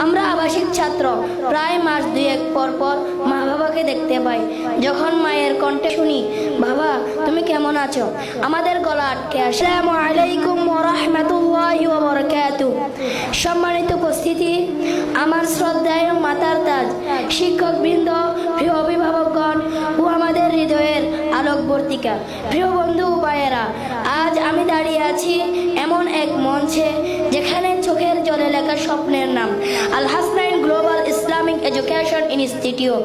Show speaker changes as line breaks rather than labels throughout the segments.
আমরা আবাসিক ছাত্র, প্রায় মাস দুয়েক পর পর মা বাবাকে দেখতে পাই। যখন মায়ের কণ্ঠে শুনি, বাবা তুমি কেমন আছো, আমাদের গলা আটকে আসে। আসসালামু আলাইকুম ওয়া রাহমাতুল্লাহি ওয়া বারাকাতুহু। সম্মানিত উপস্থিতি, আমার শ্রদ্ধায় মাতার তাজ, শিক্ষকবৃন্দ, প্রিয় অভিভাবকগণ ও আমাদের হৃদয়ের আলোকবর্তিকা, প্রিয় বন্ধু ও ভাইয়েরা, আজ আমি দাঁড়িয়ে আছি এমন এক মঞ্চে যেখানে চোখের জলে লেখা স্বপ্নের নাম Al Hasnain global Islamic education institute.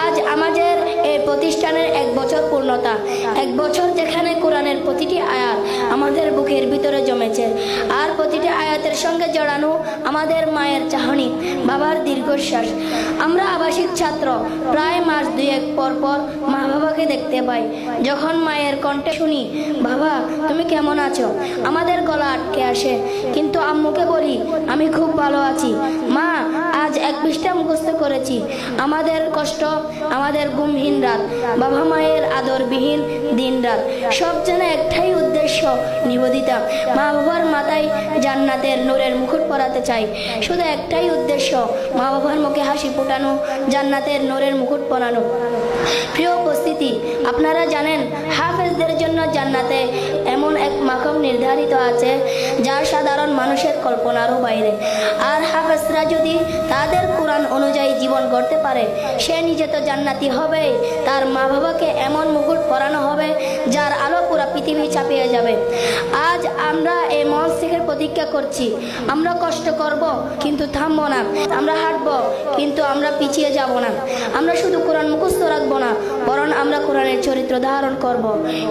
আজ আমাদের এই প্রতিষ্ঠানের 1 বছর পূর্ণতা, 1 বছর যেখানে কোরআনের প্রতিটি আয়াত আমাদের বুকের ভিতরে জমেছে, আর প্রতিটি আয়াতের সঙ্গে জড়ানো আমাদের মায়ের চাহনি, বাবার দীর্ঘশ্বাস। আমরা আবাসিক ছাত্র, প্রায় মাস দুয়েক পর পর মা বাবাকে দেখতে পাই। যখন মায়ের কণ্ঠে শুনি, বাবা তুমি কেমন আছো, আমাদের গলা আটকে আসে। কিন্তু আম্মুকে বলি, আমি খুব ভালো আছি মা, আজ 1 পৃষ্ঠা মুখস্থ করেছি। আমাদের কষ্ট, আমাদের ঘুমহীন রাত, বাবা মায়ের আদরবিহীন দিন রাত, সব যেন একটাই উদ্দেশ্য, নিবেদিতা মা বাবার মাথায় জান্নাতের নূরের মুকুট পরাতে চাই। শুধু একটাই উদ্দেশ্য, মা বাবার মুখে হাসি ফোটানো, জান্নাতের নূরের মুকুট পরানো। প্রিয় উপস্থিতি, আপনারা জানেন হাফেজদের জন্য জান্নাতে এমন এক মাকাম নির্ধারিত আছে যা সাধারণ মানুষের কল্পনারও বাইরে। আর হাফেজরা যদি তাদের কোরআন অনুযায়ী জীবন গড়তে পারে, সে নিজে তো জান্নাতি হবে, তার মা বাবাকে এমন মুকুট পরানো হবে যার আলো পুরো পৃথিবী চাপিয়ে যাবে। আজ আমরা এই মঞ্চ থেকে প্রতিজ্ঞা করছি, আমরা কষ্ট করব কিন্তু থামবো না, আমরা হাঁটবো কিন্তু আমরা পিছিয়ে যাব না, আমরা শুধু কোরআন মুখস্থ রাখবো না, বরং আমরা কোরআনের চরিত্র ধারণ করব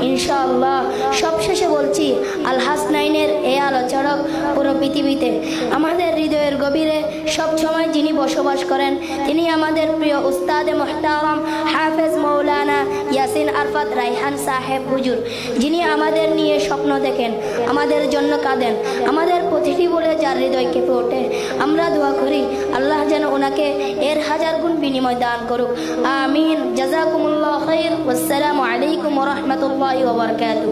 ইনশাআল্লাহ। সবশেষে বলছি, আল হাসনাইনের এই আলোচনা পুরো পৃথিবীতে, আমাদের হৃদয়ের গভীরে সবসময় যিনি বসবাস করেন, তিনি আমাদের প্রিয় উস্তাদে মুহতারাম হাফেজ মৌলানা ইয়াসিন আরফাত রায়হান সাহেব হুজুর, যিনি আমাদের নিয়ে স্বপ্ন দেখেন, আমাদের জন্য কাঁদেন, আমাদের প্রতিটি বলে যার হৃদয় কেঁপে ওঠে। আমরা দোয়া করি আল্লাহ যেন ওনাকে এর 1000 গুণ বিনিময় দান করুক, আমিন। জাযাকুমুল্লাহ খাইর। ওয়াসসালামু আলাইকুম ওয়া রাহমাতুল্লাহি ওয়া বারাকাতুহু।